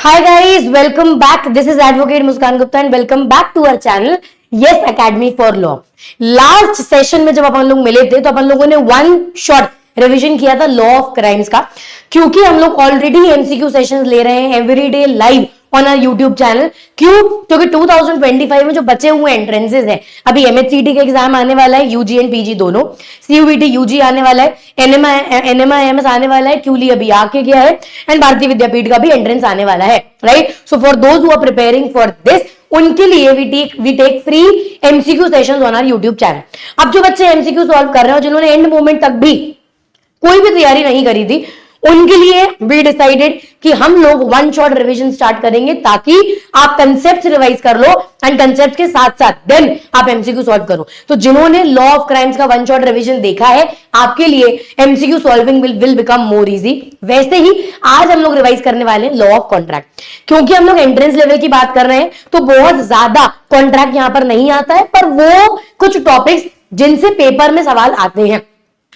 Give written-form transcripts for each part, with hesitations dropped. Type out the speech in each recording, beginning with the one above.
Hi guys, welcome back. This is Advocate Muskan Gupta and welcome back to our channel Yes Academy for Law. Last session में जब अपन लोग मिले थे तो अपन लोगों ने वन शॉट रिवीजन किया था लॉ ऑफ क्राइम्स का, क्योंकि हम लोग ऑलरेडी एमसीक्यू सेशंस ले रहे हैं everyday live on our YouTube channel. क्यों? क्योंकि 2025 में जो बचे हुए एंट्रेंसेस हैं, अभी एमएचसीटी का एग्जाम आने वाला है, यूजी एंड पीजी दोनों, सीयूईटी यूजी आने वाला है, एनएमआईएमएस आने वाला है, क्यूली अभी आके गया है, एंड भारतीय विद्यापीठ का भी एंट्रेंस आने वाला है, right? So for those who are preparing for this, उनके लिए we take free MCQ sessions on our YouTube channel. अब जो बच्चे एमसीक्यू सॉल्व कर रहे हो, जिन्होंने एंड मोमेंट तक भी कोई भी तैयारी नहीं करी थी, उनके लिए वी डिसाइडेड कि हम लोग वन शॉट रिवीजन स्टार्ट करेंगे ताकि आप कंसेप्ट रिवाइज कर लो एंड कंसेप्ट के साथ साथ देन आप एमसीक्यू सॉल्व करो। तो जिन्होंने लॉ ऑफ क्राइम्स का वन शॉट रिवीजन देखा है, आपके लिए MCQ solving will become more easy. वैसे ही आज हम लोग रिवाइज करने वाले हैं लॉ ऑफ कॉन्ट्रैक्ट। क्योंकि हम लोग एंट्रेंस लेवल की बात कर रहे हैं तो बहुत ज्यादा कॉन्ट्रैक्ट यहां पर नहीं आता है, पर वो कुछ टॉपिक्स जिनसे पेपर में सवाल आते हैं।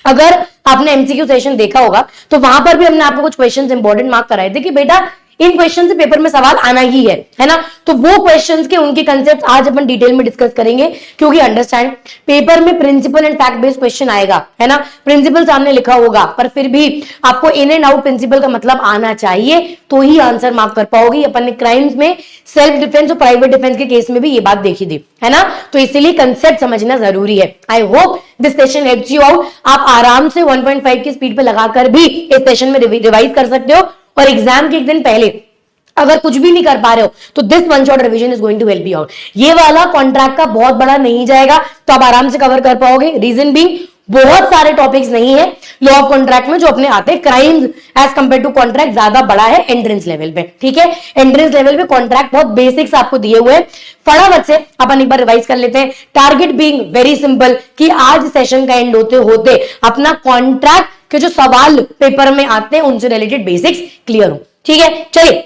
अगर आपने एमसीक्यू सेशन देखा होगा तो वहां पर भी हमने आपको कुछ क्वेश्चंस इंपॉर्टेंट मार्क कराए थे कि बेटा इन क्वेश्चन से पेपर में सवाल आना ही है ना। तो वो क्वेश्चंस के उनके कंसेप्ट आज अपन डिटेल में डिस्कस करेंगे, क्योंकि अंडरस्टैंड पेपर में principle and fact based question आएगा, है ना। प्रिंसिपल सामने लिखा होगा, पर फिर भी आपको इन एंड आउट प्रिंसिपल का मतलब आना चाहिए, तो ही आंसर मार्क कर पाओगे। अपन ने क्राइम्स में सेल्फ डिफेंस और प्राइवेट डिफेंस के केस में भी ये बात देखी थी, है ना। तो इसीलिए कंसेप्ट समझना जरूरी है। I hope this session helps you out. आप आराम से 1.5 की स्पीड पे लगाकर भी इस सेशन में रिवाइज कर सकते हो, और एग्जाम के एक दिन पहले अगर कुछ भी नहीं कर पा रहे हो तो this one shot revision is going to help you out. ये वाला कॉन्ट्रैक्ट का बहुत बड़ा नहीं जाएगा, तो आप आराम से कवर कर पाओगे। रीजन बीइंग बहुत सारे टॉपिक्स नहीं है लॉ ऑफ कॉन्ट्रैक्ट में जो अपने आते हैं। Crimes as compare to contract ज्यादा बड़ा है एंट्रेंस लेवल पे, ठीक है। एंट्रेंस लेवल पे कॉन्ट्रैक्ट बहुत बेसिक्स आपको दिए हुए हैं। फटाफट से अपन एक बार रिवाइज कर लेते हैं। टारगेट बीइंग वेरी सिंपल कि आज सेशन का एंड होते होते अपना कॉन्ट्रैक्ट के जो सवाल पेपर में आते हैं उनसे रिलेटेड बेसिक्स क्लियर हो, ठीक है। चलिए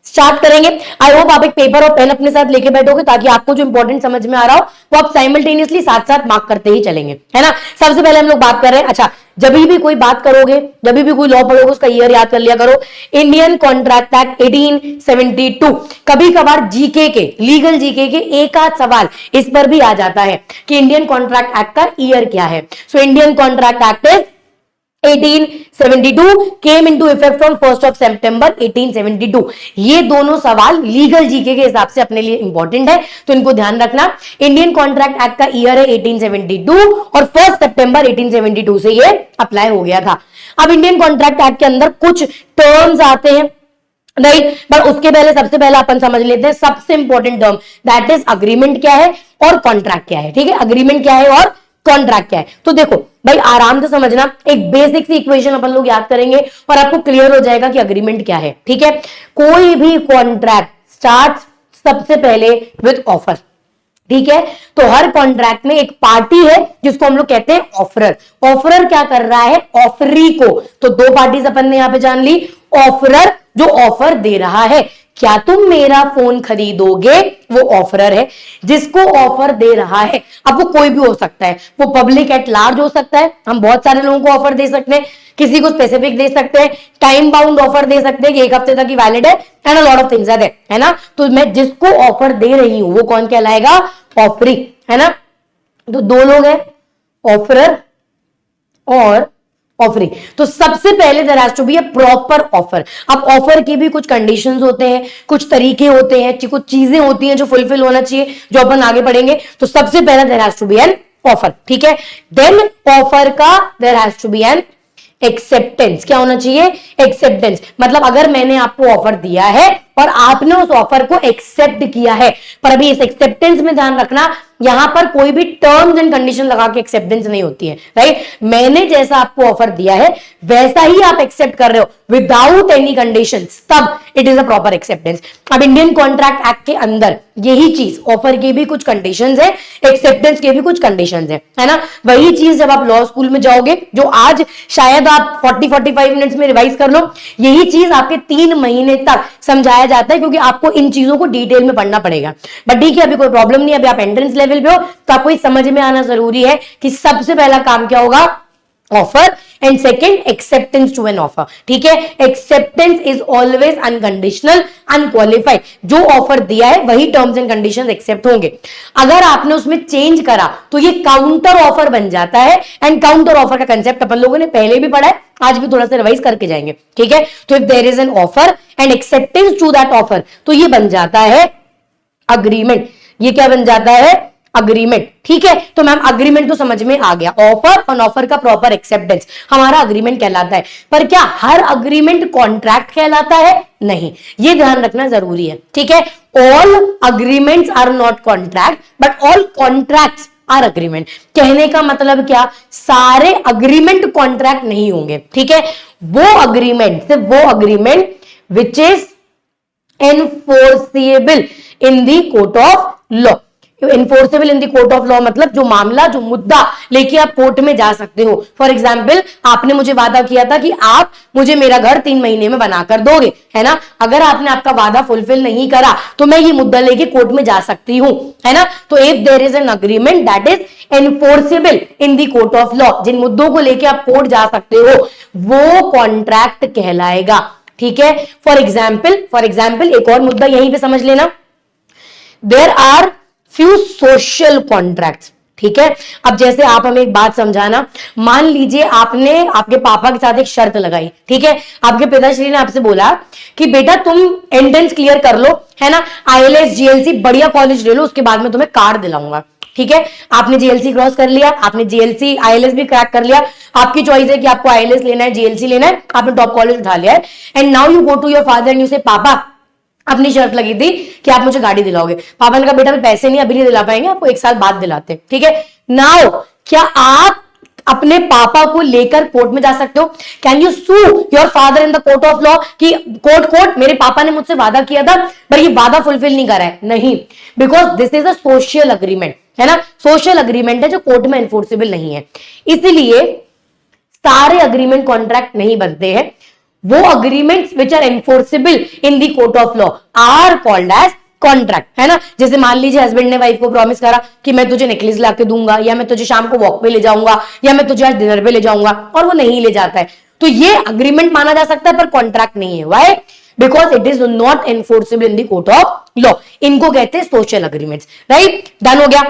स्टार्ट करेंगे। आई होप आप एक पेपर और पेन अपने साथ लेके बैठोगे, ताकि आपको जो इंपॉर्टेंट समझ में आ रहा हो वो आप साइमल्टेनियसली साथ साथ मार्क करते ही चलेंगे, है ना। सबसे पहले हम लोग बात कर रहे हैं, अच्छा जब भी कोई बात करोगे, जब भी कोई लॉ पढ़ोगे, उसका ईयर याद कर लिया करो। Indian contract act 1872। कभी कभार जीके के, लीगल जीके के एक आध सवाल इस पर भी आ जाता है कि इंडियन कॉन्ट्रैक्ट एक्ट का ईयर क्या है। So Indian contract act is 1872 came into effect from 1st of September 1872। ये दोनों सवाल लीगल जीके के हिसाब से अपने लिए इंपॉर्टेंट है, तो इनको ध्यान रखना। इंडियन कॉन्ट्रैक्ट एक्ट का ईयर है 1872 और 1 सितंबर 1872 से ये अप्लाई हो गया था। अब इंडियन कॉन्ट्रैक्ट एक्ट के अंदर कुछ टर्म्स आते हैं, राइट, पर उसके पहले सबसे पहले अपन समझ लेते हैं सबसे important term, that is agreement क्या है और कॉन्ट्रैक्ट क्या है, ठीक है। अग्रीमेंट क्या है और कॉन्ट्रैक्ट क्या है, तो देखो भाई आराम से समझना। एक बेसिक सी इक्वेशन अपन लोग याद करेंगे और आपको क्लियर हो जाएगा कि अग्रीमेंट क्या है, ठीक है। कोई भी कॉन्ट्रैक्ट स्टार्ट सबसे पहले विद ऑफर, ठीक है। तो हर कॉन्ट्रैक्ट में एक पार्टी है जिसको हम लोग कहते हैं ऑफरर। ऑफरर क्या कर रहा है, ऑफरी को, तो दो पार्टीज अपन ने यहां पे जान ली। ऑफरर जो ऑफर दे रहा है, क्या तुम मेरा फोन खरीदोगे, वो ऑफरर है। जिसको ऑफर दे रहा है, अब वो कोई भी हो सकता है, वो पब्लिक एट लार्ज हो सकता है, हम बहुत सारे लोगों को ऑफर दे सकते हैं, किसी को स्पेसिफिक दे सकते हैं, टाइम बाउंड ऑफर दे सकते हैं कि 1 हफ्ते तक ही वैलिड है, and a lot of things are there, है ना। तो मैं जिसको ऑफर दे रही हूं वो कौन कहलाएगा, ऑफरी, है ना। तो दो लोग हैं, ऑफरर और ऑफरिंग। तो सबसे पहले there has to be a proper offer. अब ऑफर के भी कुछ कंडीशंस होते हैं, कुछ तरीके होते हैं, कुछ चीजें होती हैं जो फुलफिल होना चाहिए, जो अपन आगे पढ़ेंगे। तो सबसे पहले there has to be an offer, ठीक है। देन ऑफर का there has to be an acceptance. क्या होना चाहिए, एक्सेप्टेंस। मतलब अगर मैंने आपको ऑफर दिया है और आपने उस ऑफर को एक्सेप्ट किया है, पर अभी इस एक्सेप्टेंस में ध्यान रखना, यहां पर कोई भी टर्म्स एंड कंडीशन लगा के एक्सेप्टेंस नहीं होती है, राइट। मैंने जैसा आपको ऑफर दिया है वैसा ही आप एक्सेप्ट कर रहे हो विदाउट एनी कंडीशंस, तब it is a proper acceptance. अब इंडियन कॉन्ट्रैक्ट एक्ट के अंदर यही चीज, ऑफर के भी कुछ कंडीशंस है, एक्सेप्टेंस के भी कुछ कंडीशंस है ना। वही चीज जब आप लॉ स्कूल में जाओगे, जो आज शायद आप 40-45 मिनट्स में रिवाइज कर लो, यही चीज आपके 3 महीने तक समझाया जाता है, क्योंकि आपको इन चीजों को डिटेल में पढ़ना पड़ेगा। बट ठीक है, अभी कोई प्रॉब्लम नहीं है, अभी आप एंट्रेंस लेवल पे हो, तो आपको समझ में आना जरूरी है कि सबसे पहला काम क्या होगा, offer and second acceptance to an offer. ठीक है, acceptance is always unconditional, unqualified. जो ऑफर दिया है वही टर्म्स एंड कंडीशंस एक्सेप्ट होंगे। अगर आपने उसमें चेंज करा तो ये काउंटर ऑफर बन जाता है, एंड काउंटर ऑफर का कंसेप्ट अपन लोगों ने पहले भी पढ़ा है, आज भी थोड़ा सा रिवाइज करके जाएंगे। ठीक है, तो if there is an offer and acceptance to that offer, तो ये बन जाता है अग्रीमेंट। ये क्या बन जाता है? अग्रीमेंट। ठीक है, तो मैम अग्रीमेंट तो समझ में आ गया, ऑफर और ऑफर का प्रॉपर एक्सेप्टेंस हमारा अग्रीमेंट कहलाता है। पर क्या हर अग्रीमेंट कॉन्ट्रैक्ट कहलाता है? नहीं, ये ध्यान रखना जरूरी है। ठीक है, all agreements are not contract but all contracts are agreement. कहने का मतलब क्या, सारे अग्रीमेंट कॉन्ट्रैक्ट नहीं होंगे। ठीक है, वो अग्रीमेंट, सिर्फ वो agreement which is enforceable in the court of law. Enforceable in the court of law मतलब जो मामला, जो मुद्दा लेके आप कोर्ट में जा सकते हो। फॉर एग्जाम्पल, आपने मुझे वादा किया था कि आप मुझे मेरा घर 3 महीने में बनाकर दोगे, है ना। अगर आपने आपका वादा फुलफिल नहीं करा तो मैं ये मुद्दा लेके कोर्ट में जा सकती हूं, है ना। तो if there is an agreement that is enforceable in the court of law, जिन मुद्दों को लेके आप कोर्ट जा सकते हो, वो कॉन्ट्रैक्ट कहलाएगा। ठीक है, फॉर एग्जाम्पल एक और मुद्दा यहीं पे समझ लेना, there are few social contracts. ठीक है, अब जैसे आप हमें एक बात समझाना, मान लीजिए आपने आपके पापा के साथ एक शर्त लगाई। ठीक है, आपके पिताश्री ने आपसे बोला कि बेटा तुम एंट्रेंस क्लियर कर लो, है ना, आईएलएस जीएलसी बढ़िया कॉलेज ले लो, उसके बाद में तुम्हें कार दिलाऊंगा। ठीक है, आपने जीएलसी क्रॉस कर लिया, आपने जीएलसी आईएलएस भी क्रैक कर लिया, आपकी चॉइस है कि आपको आईएलएस लेना है, जीएलसी लेना है, आपने टॉप कॉलेज उठा लिया है, and now you go to your father and you say पापा अपनी शर्त लगी थी कि आप मुझे गाड़ी दिलाओगे। पापा ने कहा बेटा पैसे नहीं, अभी नहीं दिला पाएंगे, आपको 1 साल बाद दिलाते। ठीक है, नाउ क्या आप अपने पापा को लेकर कोर्ट में जा सकते हो? Can you sue your father in the court of law कि कोर्ट मेरे पापा ने मुझसे वादा किया था पर ये वादा फुलफिल नहीं करा है? नहीं, because this is a social agreement, है ना, सोशल अग्रीमेंट है जो कोर्ट में एनफोर्सेबल नहीं है। इसलिए सारे अग्रीमेंट कॉन्ट्रैक्ट नहीं बनते हैं। वो agreements which are enforceable in the court of law are called as contract, है ना। जैसे मान लीजिए हस्बैंड ने वाइफ को प्रॉमिस करा कि मैं तुझे नेकलेस लाके दूंगा, या मैं तुझे शाम को वॉक पे ले जाऊंगा, या मैं तुझे आज डिनर पे ले जाऊंगा, और वो नहीं ले जाता है, तो ये अग्रीमेंट माना जा सकता है पर कॉन्ट्रैक्ट नहीं है। Why? Because it is not enforceable in the court of law. इनको कहते हैं सोशल अग्रीमेंट्स। राइट, डन हो गया।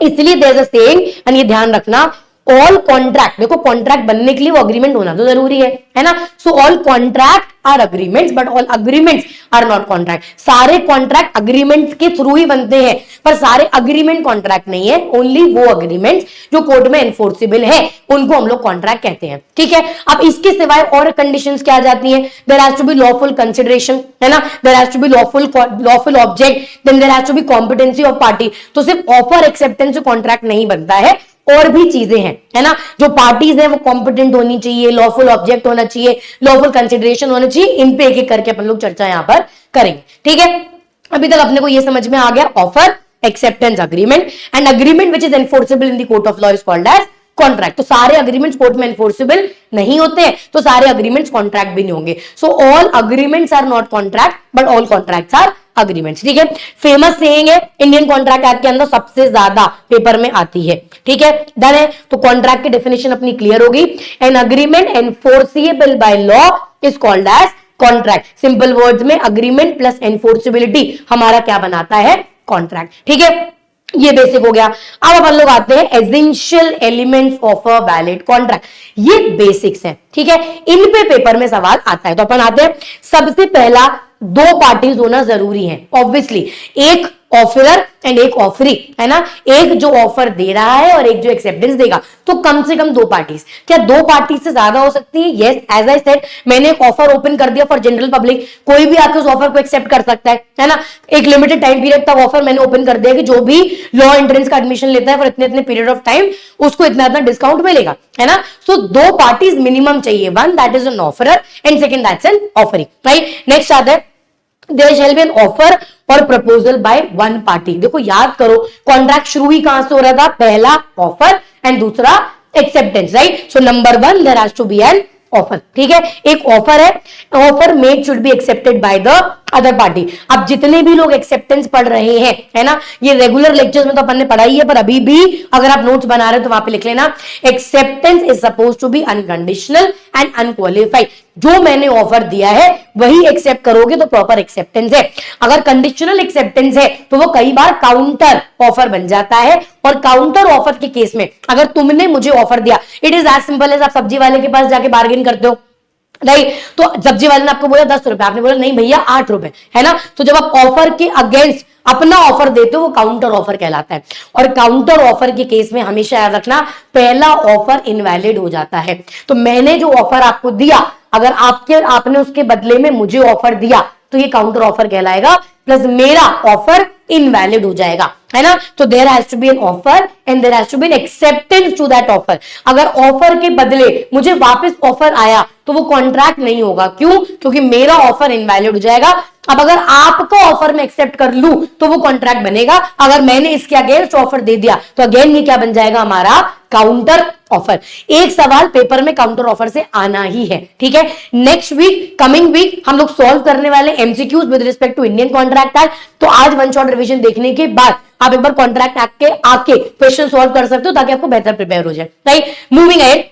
इसलिए there is a saying, and ये ध्यान रखना, ऑल कॉन्ट्रैक्ट, देखो कॉन्ट्रैक्ट बनने के लिए वो अग्रीमेंट होना तो जरूरी है ना। So all contract are agreements but all agreements are not contract. सारे कॉन्ट्रैक्ट अग्रीमेंट्स के थ्रू ही बनते हैं, पर सारे अग्रीमेंट कॉन्ट्रैक्ट नहीं है। ओनली वो अग्रीमेंट्स जो कोर्ट में एनफोर्सेबल है उनको हम लोग कॉन्ट्रैक्ट कहते हैं। ठीक है, अब इसके सिवाय और कंडीशंस क्या आ जाती हैं? There has to be lawful consideration, है ना, there has to be lawful object, then there has to be competency of party. तो सिर्फ ऑफर एक्सेप्टेंस से कॉन्ट्रैक्ट नहीं बनता है, और भी चीजें हैं, है ना। जो पार्टीज है वो कॉम्पिटेंट होनी चाहिए, लॉफुल ऑब्जेक्ट होना चाहिए, लॉफुल कंसिडरेशन होना चाहिए। इन पे एक एक करके अपन लोग चर्चा यहां पर करेंगे। ठीक है, अभी तक अपने को ये समझ में आ गया, offer, acceptance, agreement, and agreement which is enforceable in the court of law is called as contract. तो सारे अग्रीमेंट्स कोर्ट में एनफोर्सेबल नहीं होते हैं, तो सारे अग्रीमेंट्स कॉन्ट्रैक्ट भी नहीं होंगे। So all agreements are not contract but all contracts are agreements. ठीक है, फेमस सेइंग है, इंडियन कॉन्ट्रैक्ट एक्ट के अंदर सबसे ज्यादा पेपर में आती है। ठीक है, डन है। तो कॉन्ट्रैक्ट की डेफिनेशन अपनी क्लियर होगी। An agreement enforceable by law is called as contract. Simple words में अग्रीमेंट प्लस एनफोर्सिबिलिटी हमारा क्या बनाता है? कॉन्ट्रैक्ट। ठीक है, ये बेसिक हो गया। अब अपन लोग आते हैं essential elements of a valid contract. ये बेसिक्स हैं। ठीक है, इन पे पेपर में सवाल आता है। तो अपन आते हैं, सबसे पहला 2 पार्टीज होना जरूरी है ऑब्वियसली, एक ऑफरर एंड एक ऑफरी, है ना। एक जो ऑफर दे रहा है और एक जो एक्सेप्टेंस देगा, तो कम से कम 2 पार्टीज। क्या 2 पार्टीज से ज्यादा हो सकती है? यस, एज आई सेड, मैंने एक ऑफर ओपन कर दिया फॉर जनरल पब्लिक, कोई भी आके उस ऑफर को एक्सेप्ट कर सकता है ना। एक लिमिटेड टाइम पीरियड तक ऑफर मैंने ओपन कर दिया कि जो भी लॉ एंट्रेंस का एडमिशन लेता है फॉर इतने इतने पीरियड ऑफ टाइम, उसको इतना इतना डिस्काउंट मिलेगा, है ना। सो 2 पार्टीज मिनिमम चाहिए, one that is an offeror and second that's an offeree. Right, next आता है, there shall be an offer और प्रपोजल बाय वन पार्टी। देखो याद करो, कॉन्ट्रैक्ट शुरू ही कहां से हो रहा था? पहला ऑफर एंड दूसरा acceptance, right. So number 1 there has to be an offer, ठीक है, एक ऑफर है, offer made should be accepted by the other party. अब जितने भी लोग एक्सेप्टेंस पढ़ रहे हैं, है ना, ये रेगुलर लेक्चर्स में तो अपन ने पढ़ाई है, पर अभी भी अगर आप नोट्स बना रहे हो तो वहां पे लिख लेना, acceptance is suppose to be unconditional and unqualified. जो मैंने ऑफर दिया है वही एक्सेप्ट करोगे तो प्रॉपर एक्सेप्टेंस है। अगर कंडीशनल एक्सेप्टेंस है तो वो कई बार काउंटर ऑफर बन जाता है, और काउंटर ऑफर के केस में अगर तुमने मुझे ऑफर दिया, it is as simple as आप सब्जी वाले के पास जाके बार्गेन करते हो, राइट, तो सब्जी वाले ने आपको बोला 10 रुपए, आपने बोला नहीं भैया 8 रुपए, है ना, तो जब आप ऑफर के अगेंस्ट अपना ऑफर देते हो वो काउंटर ऑफर कहलाता है। और काउंटर ऑफर के केस में हमेशा याद रखना पहला ऑफर इनवैलिड हो जाता है। तो मैंने जो ऑफर आपको दिया, अगर आपने उसके बदले में मुझे ऑफर दिया तो ये काउंटर ऑफर कहलाएगा, प्लस मेरा ऑफर इनवैलिड हो जाएगा, है ना। तो there has to be an offer and there has to be an acceptance to that offer. अगर ऑफर के बदले मुझे वापस ऑफर आया तो वो कॉन्ट्रैक्ट नहीं होगा, क्यों, क्योंकि मेरा ऑफर इनवैलिड हो जाएगा। अब अगर आपका ऑफर में एक्सेप्ट कर लूं तो वो कॉन्ट्रैक्ट बनेगा, अगर मैंने इसके अगेंस्ट ऑफर दे दिया तो अगेन ये क्या बन जाएगा, हमारा काउंटर ऑफर। एक सवाल पेपर में काउंटर ऑफर से आना ही है, ठीक है। नेक्स्ट वीक, कमिंग वीक हम लोग सॉल्व करने वाले MCQs with respect to Indian contract act. तो आज वन शॉट रिवीजन देखने के बाद आप एक बार कॉन्ट्रैक्ट एक्ट के आके क्वेश्चन सॉल्व कर सकते हो ताकि आपको बेहतर प्रिपेयर हो जाए, right. Moving ahead,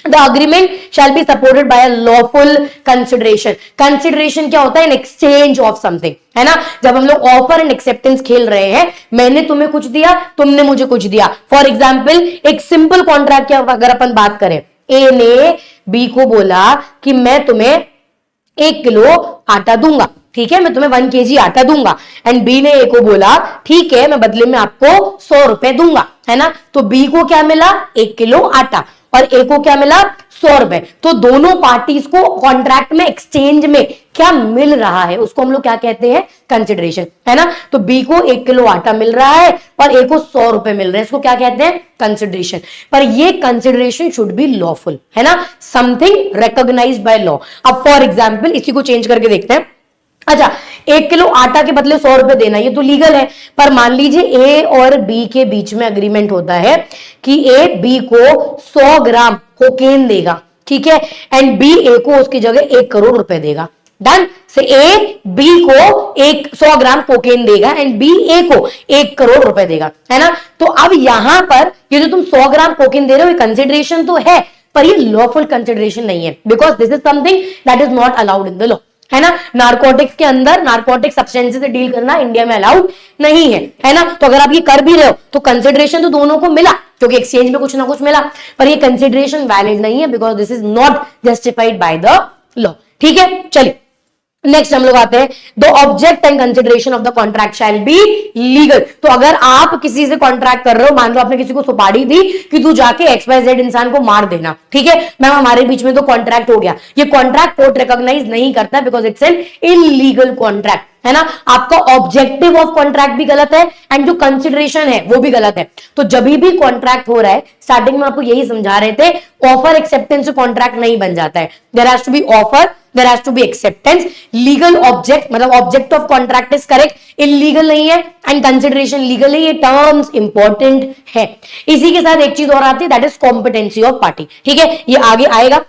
The agreement shall be supported by a lawful consideration. Consideration क्या होता है? An exchange of something, है ना। जब हम लोग ऑफर एंड एक्सेप्टेंस खेल रहे हैं, मैंने तुम्हें कुछ दिया, तुमने मुझे कुछ दिया। फॉर एग्जाम्पल एक सिंपल कॉन्ट्रैक्ट की अगर अपन बात करें, ए ने बी को बोला कि मैं तुम्हें 1 किलो आटा दूंगा, ठीक है, मैं तुम्हें 1 kg आटा दूंगा, एंड बी ने ए को बोला ठीक है मैं बदले में आपको 100 रुपए दूंगा, है ना। तो बी को क्या मिला, 1 किलो आटा, और ए को क्या मिला, 100 रुपए। तो दोनों पार्टीज को कॉन्ट्रैक्ट में एक्सचेंज में क्या मिल रहा है उसको हम लोग क्या कहते हैं, कंसिडरेशन, है ना। तो बी को 1 किलो आटा मिल रहा है और ए को 100 रुपए मिल रहे हैं, इसको क्या कहते हैं, कंसिडरेशन। पर ये कंसिडरेशन शुड बी लॉफुल, है ना, समथिंग रिकॉग्नाइज्ड बाय लॉ। अब फॉर एग्जाम्पल इसी को चेंज करके देखते हैं। अच्छा, 1 किलो आटा के बदले 100 रुपए देना, ये तो लीगल है, पर मान लीजिए ए और बी के बीच में अग्रीमेंट होता है कि ए बी को 100 ग्राम कोकेन देगा, ठीक है, एंड बी ए को उसकी जगह 1 करोड़ रुपए देगा। डन। से ए बी को 100 ग्राम कोकेन देगा एंड बी ए को 1 करोड़ रुपए देगा, है ना। तो अब यहां पर ये जो तुम 100 ग्राम कोकेन दे रहे हो ये कंसिडरेशन तो है, पर ये लॉफुल कंसिडरेशन नहीं है, because this is something that is not allowed in the law, है ना। नारकोटिक्स के अंदर नारकोटिक सब्सटेंसेस से डील करना इंडिया में अलाउड नहीं है ना। तो अगर आप ये कर भी रहे हो तो कंसिडरेशन तो दोनों को मिला, क्योंकि एक्सचेंज में कुछ ना कुछ मिला, पर ये कंसिडरेशन वैलिड नहीं है, because this is not justified by the law, ठीक है। चलिए नेक्स्ट हम लोग आते हैं, the object and consideration of the contract shall be legal. तो अगर आप किसी से कॉन्ट्रैक्ट कर रहे हो, मान लो आपने किसी को सुपारी दी कि तू जाके XYZ इंसान को मार देना, ठीक है मैम, हमारे बीच में तो कॉन्ट्रैक्ट हो गया, ये कॉन्ट्रैक्ट कोर्ट रिकॉग्नाइज नहीं करता because it's an illegal contract, है ना। आपका ऑब्जेक्टिव ऑफ कॉन्ट्रैक्ट भी गलत है एंड जो कंसिडरेशन है वो भी गलत है। तो जब भी कॉन्ट्रैक्ट हो रहा है, स्टार्टिंग में आपको यही समझा रहे थे, ऑफर एक्सेप्टेंस से कॉन्ट्रैक्ट नहीं बन जाता है, there has to be offer, there has to be acceptance, legal object मतलब object of contract is correct, illegal नहीं है, and consideration legal है, ये terms important है। इसी के साथ एक चीज और आती है, that is competency of party, ठीक है, ये आगे आएगा।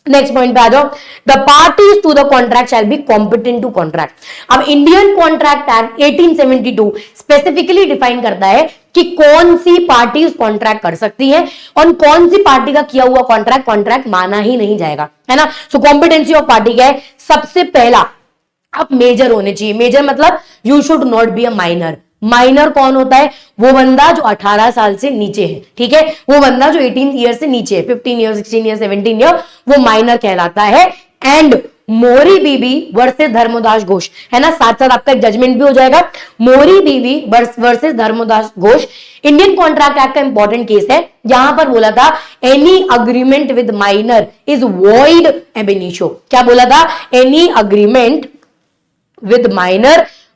नेक्स्ट पॉइंट पे आ जाओ, the parties to the contract shall be competent to contract. अब Indian contract act 1872 specifically define करता है कि कौन सी पार्टीज कॉन्ट्रैक्ट कर सकती है और कौन सी पार्टी का किया हुआ कॉन्ट्रैक्ट माना ही नहीं जाएगा, है ना। सो कॉम्पिटेंसी ऑफ पार्टी क्या है, सबसे पहला आप मेजर होने चाहिए। मेजर मतलब you should not be a minor. Minor कौन होता है, वो बंदा जो 18 साल से नीचे है, ठीक है, वो बंदा जो 18 ईयर से नीचे है, 15 ईयर, 16 ईयर, 17 ईयर, वो माइनर कहलाता है। एंड मोरी बीबी वर्सेस धर्मदास घोष, है ना, साथ साथ आपका एक जजमेंट भी हो जाएगा, Mohori Bibi versus Dharmdas Ghose. Indian contract act का इंपॉर्टेंट केस है, यहां पर बोला था any agreement with minor is void ab initio. क्या बोला था, any agreement with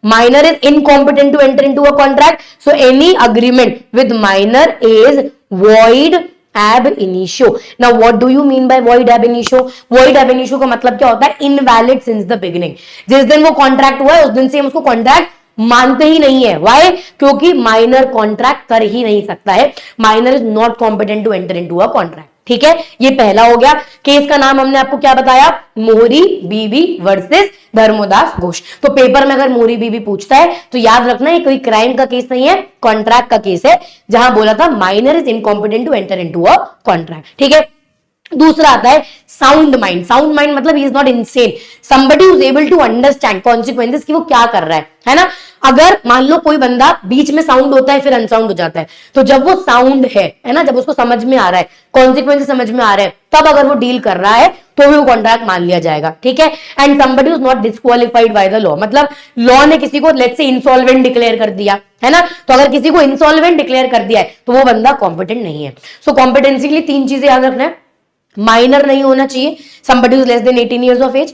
minor is incompetent to enter into a contract, so any agreement with minor is void ab initio. Now what do you mean by void ab initio? void ab initio का मतलब क्या होता है, invalid since the beginning। जिस दिन वो contract हुआ है उस दिन से हम उसको कॉन्ट्रैक्ट मानते ही नहीं है। वाई, क्योंकि माइनर कॉन्ट्रैक्ट कर ही नहीं सकता है, minor is not competent to enter into a contract, ठीक है, ये पहला हो गया। केस का नाम हमने आपको क्या बताया, मोहरी बीबी वर्सेस धर्मोदास घोष। तो पेपर में अगर मोहरी बीबी पूछता है तो याद रखना ये कोई क्राइम का केस नहीं है, कॉन्ट्रैक्ट का केस है, जहां बोला था minor is incompetent to enter into a contract. ठीक है, दूसरा आता है साउंड माइंड। साउंड माइंड मतलब ही is not insane, somebody who is able to understand consequences कि वो क्या कर रहा है ना। अगर मान लो कोई बंदा बीच में साउंड होता है फिर अनसाउंड हो जाता है, तो जब वो साउंड है ना, जब उसको समझ में आ रहा है, कॉन्सिक्वेंसेस समझ में आ रहे हैं, तब अगर वो डील कर रहा है तो भी वो कॉन्ट्रैक्ट मान लिया जाएगा। ठीक है, and somebody is not disqualified by the law, मतलब लॉ ने किसी को लेट्स से इंसॉल्वेंट डिक्लेयर कर दिया है ना, तो अगर किसी को इंसॉल्वेंट डिक्लेयर कर दिया है तो वो बंदा कॉम्पिटेंट नहीं है। सो कॉम्पिटेंसी के लिए तीन चीजें याद रखना है, माइनर नहीं होना चाहिए, somebody who is less than 18 years of age,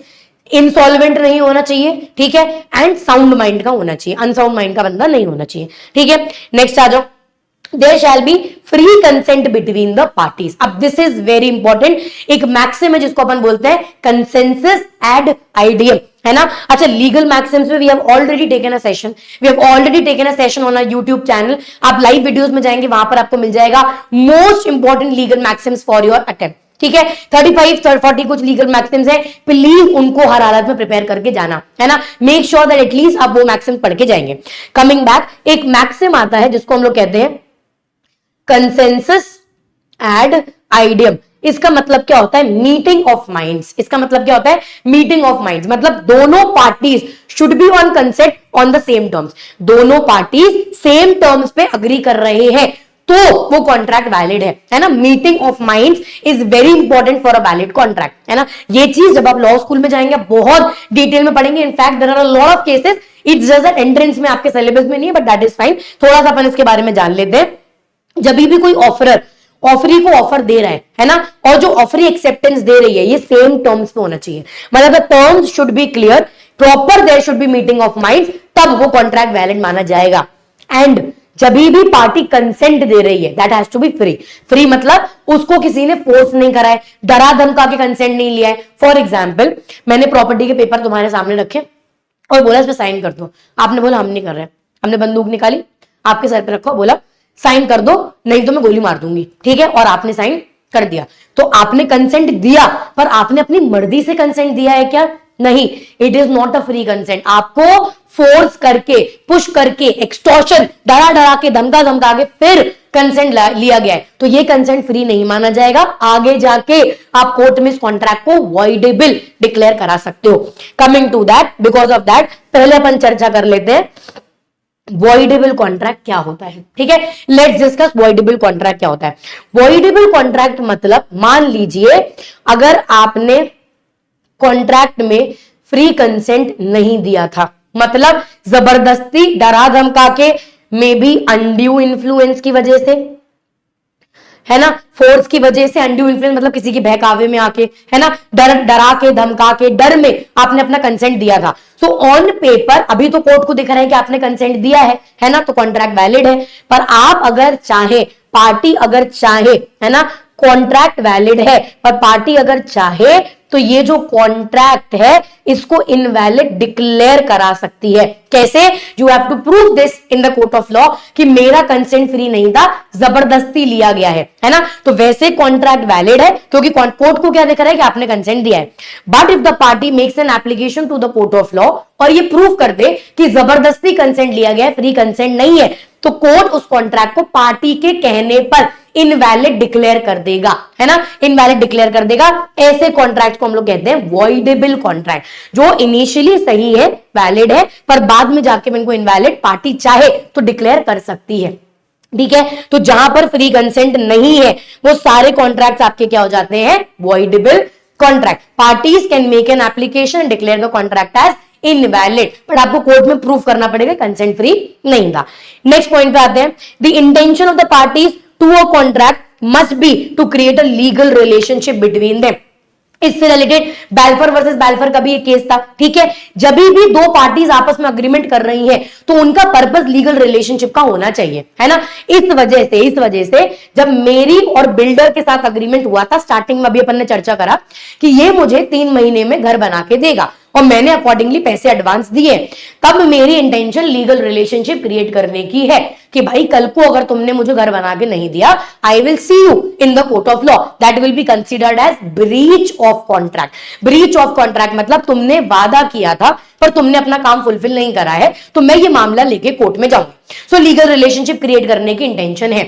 insolvent नहीं होना चाहिए, ठीक है, एंड साउंड माइंड का होना चाहिए, अनसाउंड माइंड का बंदा नहीं होना चाहिए। ठीक है, नेक्स्ट आ जाओ, there shall be free consent between the parties. अब दिस इज वेरी इंपॉर्टेंट, एक मैक्सिम है जिसको अपन बोलते हैं कंसेंसस एड आइडियम, है ना। अच्छा, लीगल मैक्सिम्स में we have already taken a session, we have already taken a session on a YouTube channel, आप लाइव वीडियोस में जाएंगे वहां पर आपको मिल जाएगा most important legal maxims for your attempt. ठीक है, 35-40 कुछ लीगल मैक्सिम्स है, प्लीज उनको हर हालत में प्रिपेयर करके जाना, है ना। मेक श्योर दैट एटलीस्ट आप वो मैक्सिम पढ़ के जाएंगे। कमिंग बैक, एक मैक्सिम आता है जिसको हम लोग कहते हैं कंसेंसस एड आइडियम। इसका मतलब क्या होता है, मीटिंग ऑफ माइंड्स। इसका मतलब क्या होता है, मीटिंग ऑफ माइंड्स, मतलब दोनों parties should be on consent on the same terms, दोनों पार्टीज सेम टर्म्स पे अग्री कर रहे हैं तो वो कॉन्ट्रैक्ट वैलिड है ना। Meeting of minds is very important for a valid contract, है ना। ये चीज जब आप लॉ स्कूल में जाएंगे बहुत डिटेल में पढ़ेंगे। In fact there are a lot of cases, it's just that entrance में आपके सिलेबस में नहीं है, बट दैट इज फाइन। थोड़ा सा अपन इसके बारे में जान लेते हैं। जब भी कोई ऑफरी को ऑफर दे रहा है ना, और जो ऑफरी एक्सेप्टेंस दे रही है ये सेम टर्म्स पे होना चाहिए, मतलब the terms should be clear, proper, there should be meeting of minds, तब वो कॉन्ट्रैक्ट वैलिड माना जाएगा। एंड जब भी पार्टी कंसेंट दे रही है that has to be free. Free मतलब उसको किसी ने फोर्स नहीं करा है, डरा धमका के कंसेंट नहीं लिया है। फॉर एग्जाम्पल, मैंने प्रॉपर्टी के पेपर तुम्हारे सामने रखे और बोला इस पे साइन कर दो, आपने बोला हम नहीं कर रहे, हमने बंदूक निकाली आपके सर पे रखो, बोला साइन कर दो नहीं तो मैं गोली मार दूंगी, ठीक है, और आपने साइन कर दिया, तो आपने कंसेंट दिया, पर आपने अपनी मर्जी से कंसेंट दिया है क्या, नहीं, it is not a free consent. आपको फोर्स करके, पुश करके, एक्सटॉर्शन, डरा डरा के, धमका धमका के फिर कंसेंट लिया गया है, तो ये कंसेंट फ्री नहीं माना जाएगा। आगे जाके आप कोर्ट में इस कॉन्ट्रैक्ट को वॉइडेबल डिक्लेयर करा सकते हो। Coming to that, because of that पहले अपन चर्चा कर लेते हैं वॉइडेबल कॉन्ट्रैक्ट क्या होता है। ठीक है, लेट्स डिस्कस वॉइडेबल कॉन्ट्रैक्ट क्या होता है। वॉइडेबल कॉन्ट्रैक्ट मतलब, मान लीजिए अगर आपने कॉन्ट्रैक्ट में फ्री कंसेंट नहीं दिया था, मतलब जबरदस्ती, डरा धमका के, मे बी अनड्यू इन्फ्लुएंस की वजह से, है ना, फोर्स की वजह से, अनड्यू इन्फ्लुएंस मतलब किसी के बहकावे में आके, है ना, डरा के, धमका के, डर में आपने अपना कंसेंट दिया था। सो ऑन पेपर अभी तो कोर्ट को दिख रहा है कि आपने कंसेंट दिया है ना, तो कॉन्ट्रैक्ट वैलिड है। पर आप अगर चाहे, पार्टी अगर चाहे, है ना, कॉन्ट्रैक्ट वैलिड है, पर पार्टी अगर चाहे तो ये जो कॉन्ट्रैक्ट है इसको इनवैलिड डिक्लेयर करा सकती है। कैसे? You have to prove this in the court of law कि मेरा कंसेंट फ्री नहीं था, जबरदस्ती लिया गया है ना, तो वैसे कॉन्ट्रैक्ट वैलिड है क्योंकि कोर्ट को क्या दिख रहा है कि आपने कंसेंट दिया है। But if the party makes an application to the court of law और ये प्रूव कर दे कि जबरदस्ती कंसेंट लिया गया है, फ्री कंसेंट नहीं है, तो कोर्ट उस कॉन्ट्रैक्ट को पार्टी के कहने पर इनवैलिड डिक्लेयर कर देगा, है ना, इनवैलिड डिक्लेयर कर देगा। ऐसे कॉन्ट्रैक्ट को हम लोग कहते हैं वॉइडेबल कॉन्ट्रैक्ट, जो इनिशियली सही है, वैलिड है, पर बाद में जाके इनको इनवैलिड पार्टी चाहे तो डिक्लेयर कर सकती है। ठीक है, तो जहां पर फ्री कंसेंट नहीं है वो सारे कॉन्ट्रैक्ट आपके क्या हो जाते हैं, voidable contract. Parties can make an application and declare the contract as invalid, but आपको कोर्ट में प्रूफ करना पड़ेगा कंसेंट फ्री नहीं था। नेक्स्ट पॉइंट पे आते हैं, the intention of the parties to a contract must be to create a legal relationship between them. इससे रिलेटेड बैल्फर वर्सेस बैल्फर का भी एक केस था। ठीक है, जब भी दो पार्टीज आपस में अग्रीमेंट कर रही हैं तो उनका पर्पस लीगल रिलेशनशिप का होना चाहिए, है ना। इस वजह से जब मेरी और बिल्डर के साथ अग्रीमेंट हुआ था, स्टार्टिंग में अभी अपन ने चर्चा करा कि ये मुझे 3 महीने में घर बना के देगा और मैंने अकॉर्डिंगली पैसे एडवांस दिए, तब मेरी इंटेंशन लीगल रिलेशनशिप क्रिएट करने की है कि भाई कल को अगर तुमने मुझे घर बना के नहीं दिया, I will see you in the court of law, that will be considered as breach of contract. Breach of contract मतलब तुमने वादा किया था पर तुमने अपना काम फुलफिल नहीं करा है, तो मैं ये मामला लेके कोर्ट में जाऊंगी। सो लीगल रिलेशनशिप क्रिएट करने की इंटेंशन है।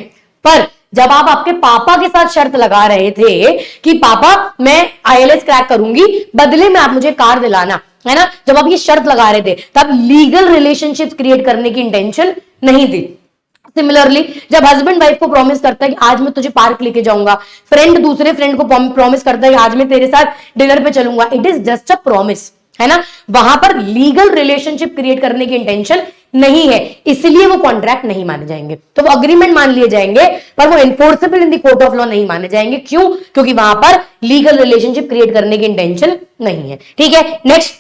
पर जब आप आपके पापा के साथ शर्त लगा रहे थे कि पापा मैं आईएलएस क्रैक करूंगी, बदले में आप मुझे कार दिलाना, है ना, जब आप ये शर्त लगा रहे थे तब लीगल रिलेशनशिप क्रिएट करने की इंटेंशन नहीं थी। सिमिलरली जब हस्बैंड वाइफ को प्रॉमिस करता है कि आज मैं तुझे पार्क लेके जाऊंगा, फ्रेंड दूसरे फ्रेंड को प्रॉमिस करता है कि आज मैं तेरे साथ डिनर पे चलूंगा, it is just a promise, है ना, वहां पर लीगल रिलेशनशिप क्रिएट करने की इंटेंशन नहीं है, इसलिए वो कॉन्ट्रैक्ट नहीं माने जाएंगे। तो वो अग्रीमेंट मान लिए जाएंगे पर वो enforceable in the court of law नहीं माने जाएंगे। क्यों? क्योंकि वहां पर लीगल रिलेशनशिप क्रिएट करने की इंटेंशन नहीं है। ठीक है, next,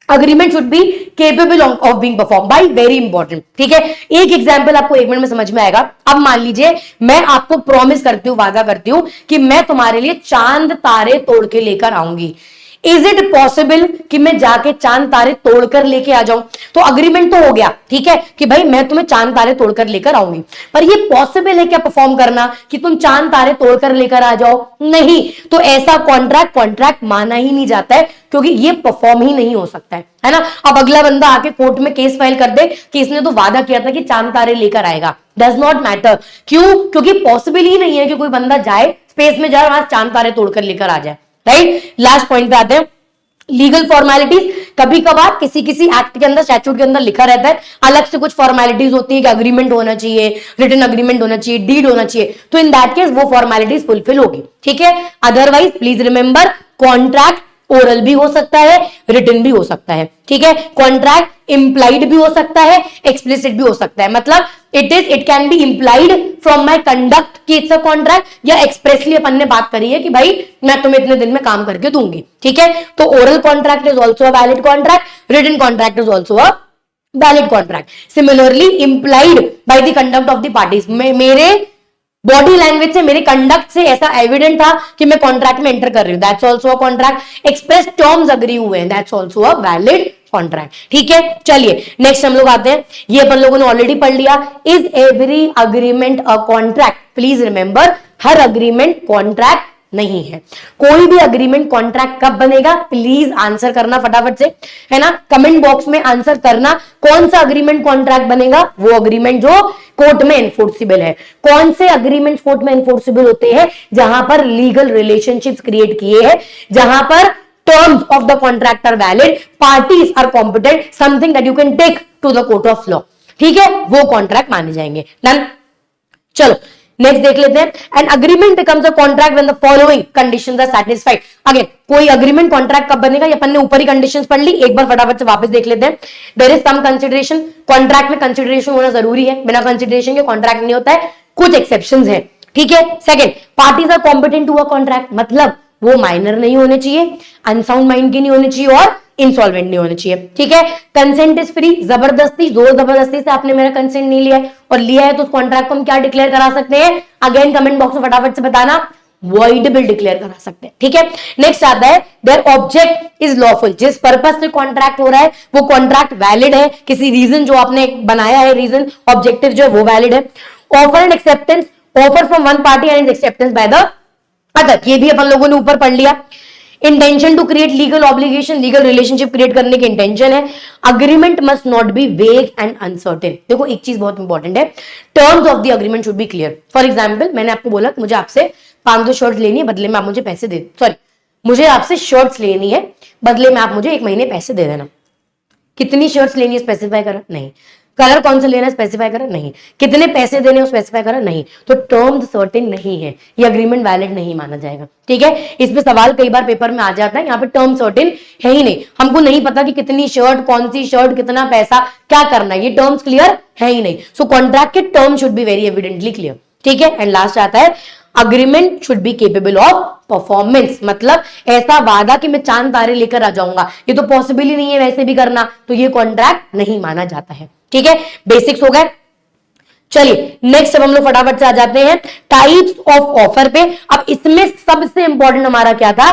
agreement should be capable of being perform by, very important. ठीक है, एक एग्जांपल आपको 1 मिनट में समझ में आएगा। अब मान लीजिए मैं आपको प्रॉमिस करती हूँ, वादा करती हूँ कि मैं तुम्हारे लिए चांद तारे तोड़ के लेकर आऊंगी। इज इट पॉसिबल कि मैं जाके चांद तारे तोड़कर लेके आ जाऊं? तो अग्रीमेंट तो हो गया, ठीक है, कि भाई मैं तुम्हें चांद तारे तोड़कर लेकर आऊंगी, पर ये पॉसिबल है क्या परफॉर्म करना कि तुम चांद तारे तोड़कर लेकर आ जाओ? नहीं। तो ऐसा कॉन्ट्रैक्ट माना ही नहीं जाता है, क्योंकि ये परफॉर्म ही नहीं हो सकता है ना। अब अगला बंदा आके कोर्ट में केस फाइल कर दे कि इसने तो वादा किया था कि चांद तारे लेकर आएगा, डज नॉट मैटर। क्यों? क्योंकि पॉसिबल ही नहीं है कि कोई बंदा जाए, स्पेस में जाए, वहां चांद तारे तोड़कर लेकर आ जाए। राइट, लास्ट पॉइंट पे आते हैं, लीगल फॉर्मेलिटीज। कभी कभार किसी किसी एक्ट के अंदर, स्टैट्यूट के अंदर लिखा रहता है, अलग से कुछ फॉर्मेलिटीज होती है कि अग्रीमेंट होना चाहिए, रिटन अग्रीमेंट होना चाहिए, डीड होना चाहिए, तो इन दैट केस वो फॉर्मेलिटीज फुलफिल होगी। ठीक है, otherwise please remember, contract oral भी हो सकता है, रिटन भी हो सकता है। ठीक है, कॉन्ट्रैक्ट इंप्लाइड भी हो सकता है, एक्सप्लिसिट भी हो सकता है। मतलब it can B implied from my conduct कि इट्स अ कॉन्ट्रैक्ट, या एक्सप्रेसली अपन ने बात करी है कि भाई मैं तुम्हें इतने दिन में काम करके दूंगी। ठीक है, तो oral contract is also a valid contract, written contract is also a valid contract. Similarly implied by the conduct of the parties, मेरे बॉडी लैंग्वेज से, मेरे कंडक्ट से ऐसा एविडेंट था कि मैं कॉन्ट्रैक्ट में एंटर कर रही हूं, that's also a contract. Express terms agree हुए हैं, that's also a valid contract. ठीक है, चलिए नेक्स्ट हम लोग आते हैं, ये अपन लोगों ने ऑलरेडी पढ़ लिया, is every agreement a contract? Please remember, her agreement contract नहीं है। कोई भी अग्रीमेंट कॉन्ट्रैक्ट कब बनेगा? प्लीज आंसर करना फटाफट से, है ना, कमेंट बॉक्स में आंसर करना, कौन सा अग्रीमेंट कॉन्ट्रैक्ट बनेगा? वो अग्रीमेंट जो कोर्ट में एनफोर्सिबल है। कौन से अग्रीमेंट कोर्ट में एनफोर्सिबल होते हैं? जहां पर लीगल रिलेशनशिप्स क्रिएट किए हैं, जहां पर terms of the contract are valid, parties are competent, something that you can take to the court of law. ठीक है, वो कॉन्ट्रैक्ट माने जाएंगे। डन, चलो नेक्स्ट देख लेते हैं। An agreement becomes a contract when the following conditions are satisfied. Again, कोई अग्रीमेंट कॉन्ट्रैक्ट कब बनेगा? ये अपन ने ऊपर ही कंडीशंस पढ़ ली, एक बार फटाफट से वापस देख लेते हैं। There is some consideration, contract में कंसिडरेशन होना जरूरी है, बिना कंसिडरेशन के कॉन्ट्रैक्ट नहीं होता है, कुछ एक्सेप्शंस है। ठीक है, second, parties are competent to a contract, मतलब वो माइनर नहीं होने चाहिए, अनसाउंड माइंड के नहीं होने चाहिए और इंसॉल्वेंट नहीं होने चाहिए। ठीक है, कंसेंट इज फ्री, जबरदस्ती, जोर जबरदस्ती से आपने मेरा कंसेंट नहीं लिया है, और लिया है तो उस कॉन्ट्रैक्ट को हम क्या डिक्लेयर करा सकते हैं? अगेन कमेंट बॉक्स में फटाफट से बताना, वॉइडेबल डिक्लेयर करा सकते हैं। ठीक है, नेक्स्ट आता है, देयर ऑब्जेक्ट इज लॉफुल, जिस पर्पस से कॉन्ट्रैक्ट हो रहा है वो कॉन्ट्रैक्ट वैलिड है, किसी रीजन जो आपने बनाया है, रीजन ऑब्जेक्टिव जो है वो वैलिड है। Offer and acceptance, offer from one party and acceptance by the other, ये भी अपन लोगों ने ऊपर पढ़ लिया। Intention to create legal obligation, legal relationship create करने की इंटेंशन है। Agreement must not be vague and uncertain. देखो एक चीज बहुत इंपॉर्टेंट है, terms of the agreement should be clear. For example, मैंने आपको बोला मुझे आपसे 500 शर्ट्स लेनी है, बदले में आप मुझे पैसे दे, सॉरी, मुझे आपसे शर्ट्स लेनी है, बदले में आप मुझे 1 महीने पैसे दे देना। कितनी शर्ट्स लेनी है स्पेसिफाई करा? नहीं। कलर कौन सा लेना है स्पेसिफाई करा? नहीं। कितने पैसे देने हैं स्पेसिफाई करा? नहीं। तो टर्म्स सर्टेन नहीं है, ये अग्रीमेंट वैलिड नहीं माना जाएगा। ठीक है, इस पे सवाल कई बार पेपर में आ जाता है, यहाँ पे टर्म सर्टेन है ही नहीं, हमको नहीं पता कि कितनी शर्ट, कौन सी शर्ट, कितना पैसा, क्या करना है, ये टर्म्स क्लियर है ही नहीं। सो कॉन्ट्रैक्ट के term should be very evidently clear. ठीक है, एंड लास्ट आता है, agreement should be capable of performance, मतलब ऐसा वादा कि मैं चांद तारे लेकर आ जाऊंगा, ये तो पॉसिबल ही नहीं है वैसे भी करना, तो ये कॉन्ट्रैक्ट नहीं माना जाता है। ठीक है, बेसिक्स हो गए। चलिए नेक्स्ट अब हम लोग फटाफट से आ जाते हैं टाइप्स ऑफ ऑफर पे। अब इसमें सबसे इंपॉर्टेंट हमारा क्या था?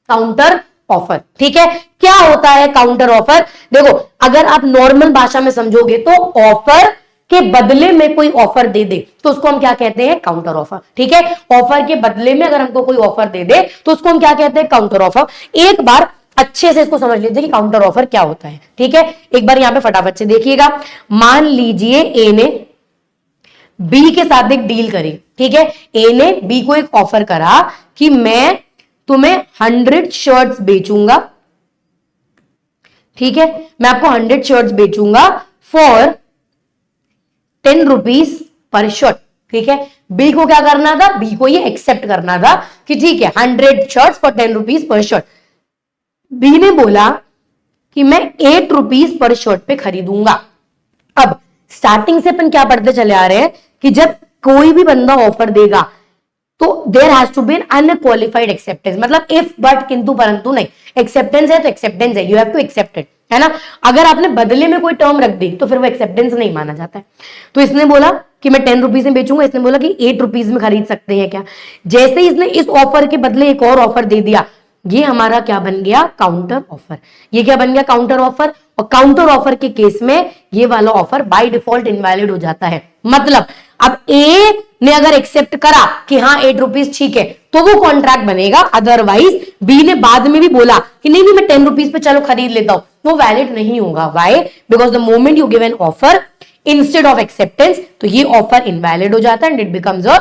Counter offer. ठीक है, क्या होता है काउंटर ऑफर? देखो, अगर आप नॉर्मल भाषा में समझोगे तो ऑफर के बदले में कोई ऑफर दे दे तो उसको हम क्या कहते हैं? Counter offer. ठीक है, ऑफर के बदले में अगर हमको कोई ऑफर दे दे तो उसको हम क्या कहते हैं? Counter offer. एक बार अच्छे से इसको समझ लीजिए कि काउंटर ऑफर क्या होता है। ठीक है, एक बार यहां पे फटाफट से देखिएगा। मान लीजिए ए ने बी के साथ एक डील करी। ठीक है, ए ने बी को एक ऑफर करा कि मैं तुम्हें 100 शर्ट्स बेचूंगा। ठीक है, मैं आपको 100 शर्ट्स बेचूंगा फॉर 10 रुपीज पर शर्ट। ठीक है, बी को क्या करना था? बी को ये एक्सेप्ट करना था कि ठीक है 100 शर्ट्स फॉर 10 रुपीज पर शर्ट। बी ने बोला कि मैं 8 रुपीज पर शर्ट पे खरीदूंगा। अब स्टार्टिंग से अपन क्या पढ़ते चले आ रहे हैं कि जब कोई भी बंदा ऑफर देगा तो there has to be an unqualified acceptance, मतलब इफ बट किंतु परंतु नहीं। एक्सेप्टेंस है तो एक्सेप्टेंस है, you have to accept it, है ना। अगर आपने बदले में कोई टर्म रख दी तो फिर वो एक्सेप्टेंस नहीं माना जाता है। तो इसने बोला कि मैं 10 रुपीज में बेचूंगा, इसने बोला कि 8 रुपीज में खरीद सकते हैं क्या। जैसे ही इसने इस ऑफर के बदले एक और ऑफर दे दिया, ये हमारा क्या बन गया? Counter offer. ये क्या बन गया? Counter offer. और काउंटर ऑफर के केस में ये वाला ऑफर बाय डिफॉल्ट इनवैलिड हो जाता है। मतलब अब ए ने अगर एक्सेप्ट करा कि हाँ 8 रुपीज ठीक है तो वो कॉन्ट्रैक्ट बनेगा, अदरवाइज बी ने बाद में भी बोला कि नहीं नहीं मैं 10 रुपीज पे चलो खरीद लेता हूं, वो वैलिड नहीं होगा। Why? Because the moment you give an offer instead of acceptance तो ये ऑफर इनवैलिड हो जाता है and it becomes a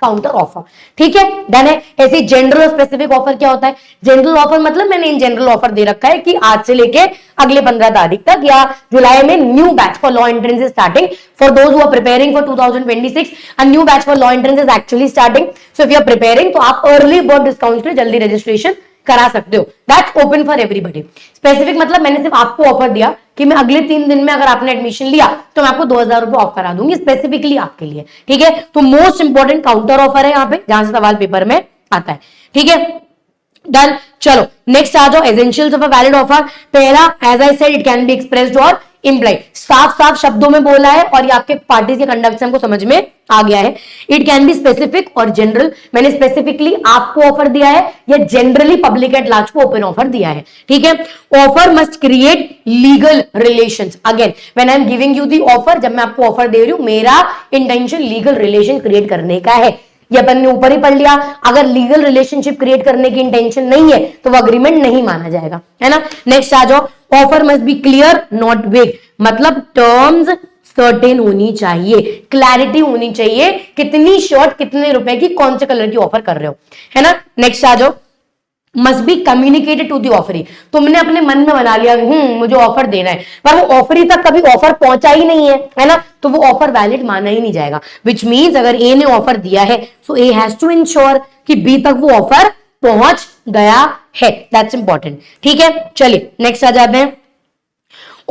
counter offer. ठीक है, डन है। ऐसे जनरल और स्पेसिफिक ऑफर क्या होता है? जनरल ऑफर मतलब मैंने इन जनरल ऑफर दे रखा है कि आज से लेके अगले 15 तारीख तक या जुलाई में new batch for law entrance is starting for those who are preparing for 2026। A new batch for law entrance is actually starting, so if you are preparing तो आप अर्ली बर्ड डिस्काउंट के जल्दी रजिस्ट्रेशन करा सकते हो। That's open for everybody. Specific मतलब मैंने सिर्फ आपको ऑफर दिया कि मैं अगले 3 दिन में अगर आपने एडमिशन लिया तो मैं आपको 2000 रुपए ऑफ करा दूंगी स्पेसिफिकली आपके लिए। ठीक है, तो मोस्ट इंपॉर्टेंट काउंटर ऑफर है यहां पे, जहां से सवाल पेपर में आता है। ठीक है, डन। चलो नेक्स्ट आ जाओ, essentials of a valid offer. पहला, as I said, it can be expressed और इंप्लाइड। साफ साफ शब्दों में बोला है और ये आपके पार्टी के कंडक्ट से हमको समझ में आ गया है। इट कैन बी स्पेसिफिक और जनरल। मैंने स्पेसिफिकली आपको ऑफर दिया है या जनरली पब्लिक एट लार्ज को ओपन ऑफर दिया है। ठीक है, offer must create legal relations. Again when I am giving you the offer, जब मैं आपको ऑफर दे रही हूं मेरा इंटेंशन लीगल रिलेशन क्रिएट करने का है। ये अपन ने ऊपर ही पढ़ लिया, अगर लीगल रिलेशनशिप क्रिएट करने की इंटेंशन नहीं है तो वो अग्रीमेंट नहीं माना जाएगा, है ना। नेक्स्ट आ जाओ, offer must B clear not वेग, मतलब टर्म्स सर्टेन होनी चाहिए, क्लैरिटी होनी चाहिए, कितनी शर्ट कितने रुपए की कौन से कलर की ऑफर कर रहे हो, है ना। नेक्स्ट आ जाओ, must be communicated to the offeree. तुमने अपने मन में बना लिया मुझे ऑफर देना है, पर वो ऑफरी तक कभी ऑफर पहुंचा ही नहीं है ना, तो वो ऑफर वैलिड माना ही नहीं जाएगा। विच मीन्स अगर ए ने ऑफर दिया है सो ए हैज टू इंश्योर कि बी तक वो ऑफर पहुंच गया है। That's important. ठीक है, चलिए नेक्स्ट आ जाते हैं।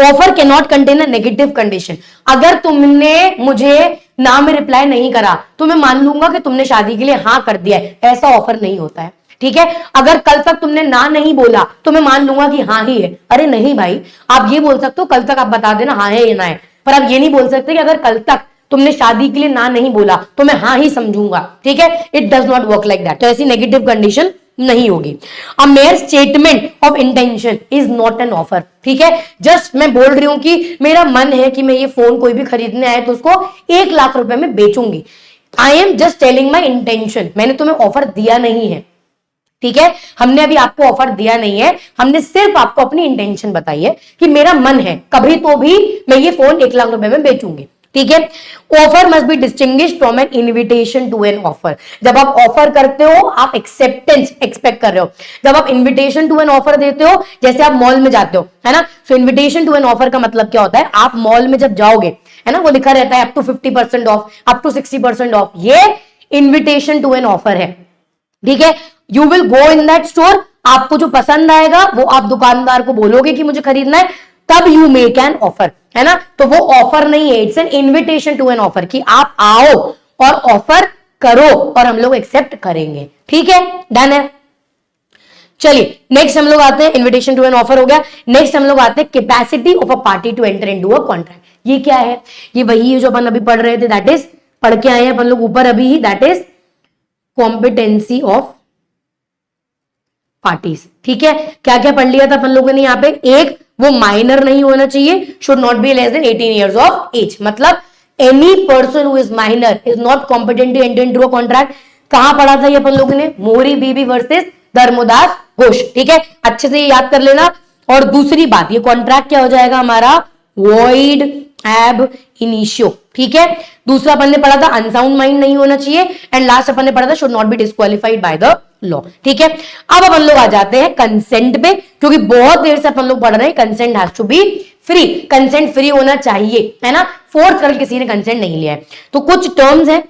Offer can not contain a negative condition. अगर तुमने मुझे ना में रिप्लाई नहीं करा तो मैं मान लूंगा कि तुमने शादी के लिए हाँ कर दिया है, ऐसा ऑफर नहीं होता है। ठीक है, अगर कल तक तुमने ना नहीं बोला तो मैं मान लूंगा कि हाँ ही है। अरे नहीं भाई, आप ये बोल सकते हो कल तक आप बता देना हाँ है या ना है, पर आप ये नहीं बोल सकते कि अगर कल तक तुमने शादी के लिए ना नहीं बोला तो मैं हाँ ही समझूंगा। ठीक है, it does not work like that. तो ऐसी नेगेटिव कंडीशन नहीं होगी। A mere statement of intention is not an offer. ठीक है, जस्ट मैं बोल रही हूं कि मेरा मन है कि मैं ये फोन कोई भी खरीदने आए तो उसको 1 लाख रुपए में बेचूंगी। I am just telling my intention, मैंने तुम्हें ऑफर दिया नहीं है। ठीक है, हमने अभी आपको ऑफर दिया नहीं है, हमने सिर्फ आपको अपनी इंटेंशन बताई है कि मेरा मन है कभी तो भी मैं ये फोन 1 लाख रुपए में बेचूंगी। ठीक है, offer must be distinguished from an invitation to an offer. जब आप ऑफर करते हो आप एक्सेप्टेंस एक्सपेक्ट कर रहे हो, जब आप इन्विटेशन टू एन ऑफर देते हो जैसे आप मॉल में जाते हो, है ना। सो इन्विटेशन टू एन ऑफर का मतलब क्या होता है, आप मॉल में जब जाओगे, है ना, वो लिखा रहता है up to 50% off, up to 60% off, ये इन्विटेशन टू एन ऑफर है। ठीक है, you will go in that store, आपको जो पसंद आएगा वो आप दुकानदार को बोलोगे कि मुझे खरीदना है, तब यू मेक एन ऑफर, है ना। तो वो ऑफर नहीं है, it's an invitation to an offer, कि आप आओ और ऑफर करो और हम लोग एक्सेप्ट करेंगे। ठीक है, डन है। चलिए नेक्स्ट हम लोग आते हैं, इन्विटेशन टू एन ऑफर हो गया। नेक्स्ट हम लोग आते हैं capacity of a party to enter into a contract. ये क्या है? ये वही है जो अपन अभी पढ़ रहे थे, दैट इज पढ़ के आए हैं अपन लोग ऊपर अभी ही, that is competency of parties. ठीक है, क्या क्या पढ़ लिया था अपन लोगों ने यहाँ पे? एक, वो माइनर नहीं होना चाहिए, should not be less than 18 years of age, मतलब any person who is minor is not competent to enter into a contract. कहां पढ़ा था ये अपन लोगों ने? मोरी बीबी वर्सेस धर्मदास घोष। ठीक है, अच्छे से ये याद कर लेना। और दूसरी बात, ये कॉन्ट्रैक्ट क्या हो जाएगा हमारा? Void ab initio. ठीक है, दूसरा अपन ने पढ़ा था अनसाउंड माइंड नहीं होना चाहिए, एंड लास्ट अपन ने पढ़ा था should not B disqualified by the law. ठीक है, अब अपन लोग आ जाते हैं कंसेंट पे, क्योंकि बहुत देर से अपन लोग पढ़ रहे हैं consent has to be free, consent free होना चाहिए, है ना। फोर्थ कर किसी ने कंसेंट नहीं लिया है, तो कुछ टर्म्स है,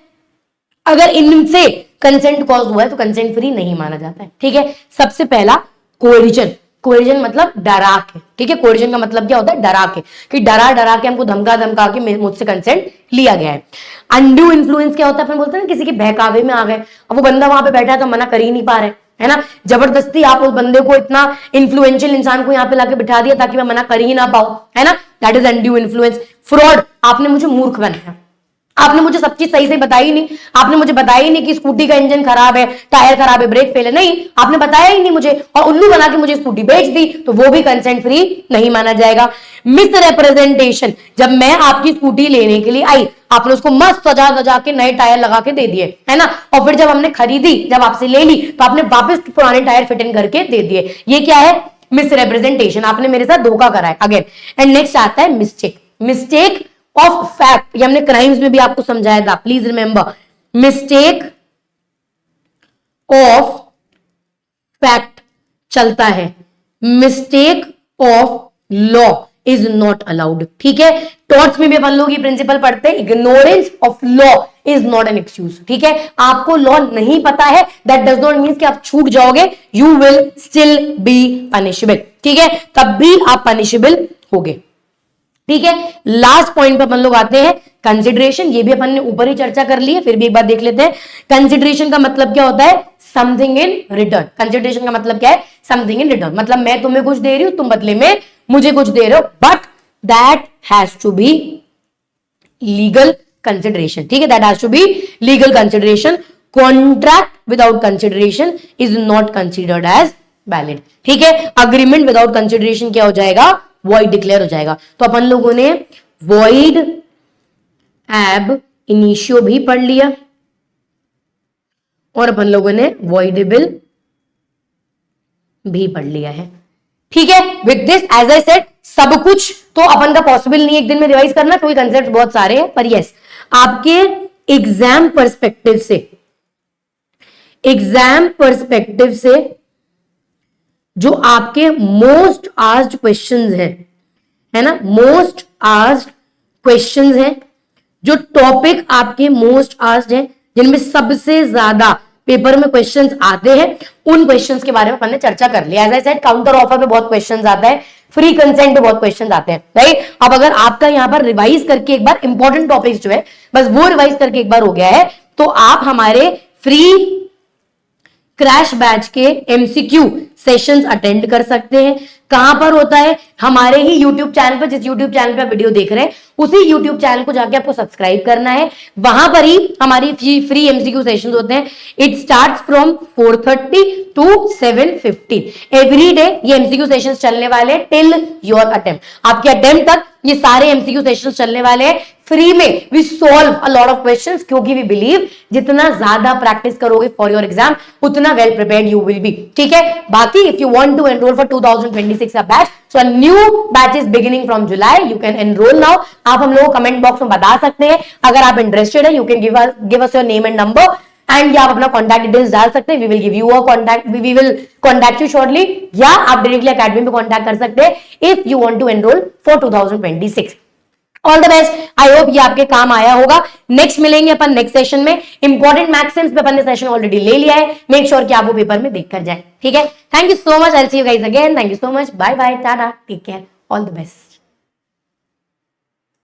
अगर इनसे कंसेंट कॉज हुआ है तो कंसेंट फ्री नहीं माना जाता है। ठीक है, सबसे पहला कोएरिजन। कोएरिजन मतलब डरा के। ठीक है, कोएरिजन का मतलब क्या होता है? डरा के, कि डरा के हमको धमका धमका के मुझसे कंसेंट लिया गया है। अनड्यू इन्फ्लुएंस क्या होता है? अपन बोलते हैं ना किसी के बहकावे में आ गए, अब वो बंदा वहां पे बैठा है तो मना कर ही नहीं पा रहे, है ना। जबरदस्ती आप उस बंदे को, इतना इन्फ्लुएंशियल इंसान को यहाँ पे लाके बिठा दिया ताकि मैं मना कर ही ना पाऊं, है ना। That is undue influence. Fraud, आपने मुझे मूर्ख बनाया, आपने मुझे सब चीज सही से बताई नहीं, आपने मुझे बताया ही नहीं कि स्कूटी का इंजन खराब है, टायर खराब है, ब्रेक फेल है, नहीं, आपने बताया ही नहीं मुझे, और उल्लू बना के मुझे स्कूटी बेच दी, तो वो भी कंसेंट फ्री नहीं माना जाएगा। मिस रिप्रेजेंटेशन, जब मैं आपकी स्कूटी लेने के लिए आई, आपने उसको मस्त सजा सजा के नए टायर लगा के दे दिए, है ना, और फिर जब हमने खरीदी, जब आपसे ले ली, तो आपने वापस पुराने टायर फिट इन करके दे दिए। ये क्या है? मिस रिप्रेजेंटेशन, आपने मेरे साथ धोखा करा है अगेन। एंड नेक्स्ट आता है मिस्टेक। मिस्टेक ऑफ फैक्ट, ये हमने क्राइम्स में भी आपको समझाया था, please remember. Mistake of fact चलता है, mistake of law is not allowed. ठीक है, टॉर्ट्स में भी अपन लोग ये प्रिंसिपल पढ़ते हैं, ignorance of law is not an excuse. ठीक है, आपको लॉ नहीं पता है, दैट डज नॉट मीन कि आप छूट जाओगे, you will still be punishable. ठीक है, तब भी आप पनिशेबल होगे। ठीक है, लास्ट पॉइंट पे अपन लोग आते हैं कंसिडरेशन। ये भी अपन ने ऊपर ही चर्चा कर ली है, फिर भी एक बार देख लेते हैं। कंसिडरेशन का मतलब क्या होता है? Something in return. कंसिडरेशन का मतलब क्या है? समथिंग इन रिटर्न, मतलब मैं तुम्हें कुछ दे रही हूं, तुम बदले में मुझे कुछ दे रहे हो, but that has to be legal consideration. ठीक है, that has to be legal consideration. Contract without consideration is not considered as valid. ठीक है, अग्रीमेंट विदाउट कंसिडरेशन क्या हो जाएगा? वॉइड डिक्लेयर हो जाएगा। तो अपन लोगों ने वॉइड एब इनिशियो भी पढ़ लिया, और अपन लोगों ने वॉइडेबल भी पढ़ लिया है। ठीक है, with this as I said, सब कुछ तो अपन का पॉसिबल नहीं एक दिन में रिवाइज करना, क्योंकि कंसेप्ट बहुत सारे हैं, पर यस, आपके एग्जाम पर्सपेक्टिव से जो आपके मोस्ट आस्क्ड क्वेश्चंस हैं, है ना, मोस्ट आस्क्ड क्वेश्चंस हैं, जो टॉपिक आपके मोस्ट आस्क्ड हैं, जिनमें सबसे ज्यादा पेपर में क्वेश्चंस आते हैं, उन क्वेश्चंस के बारे में अपन ने चर्चा कर लिया। As I said, counter offer पे बहुत क्वेश्चंस आता है, फ्री कंसेंट पे बहुत क्वेश्चंस आते हैं, राइट। अब अगर आपका यहां पर रिवाइज करके एक बार इंपॉर्टेंट टॉपिक्स जो है बस वो रिवाइज करके एक बार हो गया है, तो आप हमारे फ्री क्रैश बैच के एमसीक्यू सेशंस अटेंड कर सकते हैं। कहां पर होता है? हमारे ही यूट्यूब चैनल पर, जिस यूट्यूब चैनल पे वीडियो देख रहे हैं उसी यूट्यूब चैनल को जाके आपको सब्सक्राइब करना है, वहां पर ही हमारी फ्री एमसीक्यू सेशंस होते हैं। It starts from 4:30 to 7:15 every day. ये एमसीक्यू सेशंस चलने वाले टिल योर अटेम्प्ट, आपके अटेम्प्ट तक ये सारे एमसीक्यू सेशंस चलने वाले हैं फ्री में। We solve a lot of questions, क्योंकि वी बिलीव जितना ज्यादा प्रैक्टिस करोगे फॉर योर एग्जाम, उतना well prepared you will be. ठीक है, बाकी if you want to enroll for 2026 a batch, so a new batch is beginning from July, you can enroll now. आप हम लोगों को कमेंट बॉक्स में बता सकते हैं, अगर आप इंटरेस्टेड है, you can give us your name and number, and या आप अपना कॉन्टैक्ट डिटेल्स डाल सकते हैं। We will give you a contact, we will contact you shortly, या आप डायरेक्टली अकेडमी पे कॉन्टैक्ट कर सकते हैं if you want to enroll for 2026। All the best, I hope ये आपके काम आया होगा। नेक्स्ट मिलेंगे अपन नेक्स्ट सेशन में। इंपॉर्टेंट मैक्सिम्स पे अपन ने सेशन ऑलरेडी ले लिया है, मेक श्योर कि आप वो पेपर में देख कर जाए। ठीक है, thank you so much, I will see you guys again, thank you so much, bye bye, tata, take care, all the best.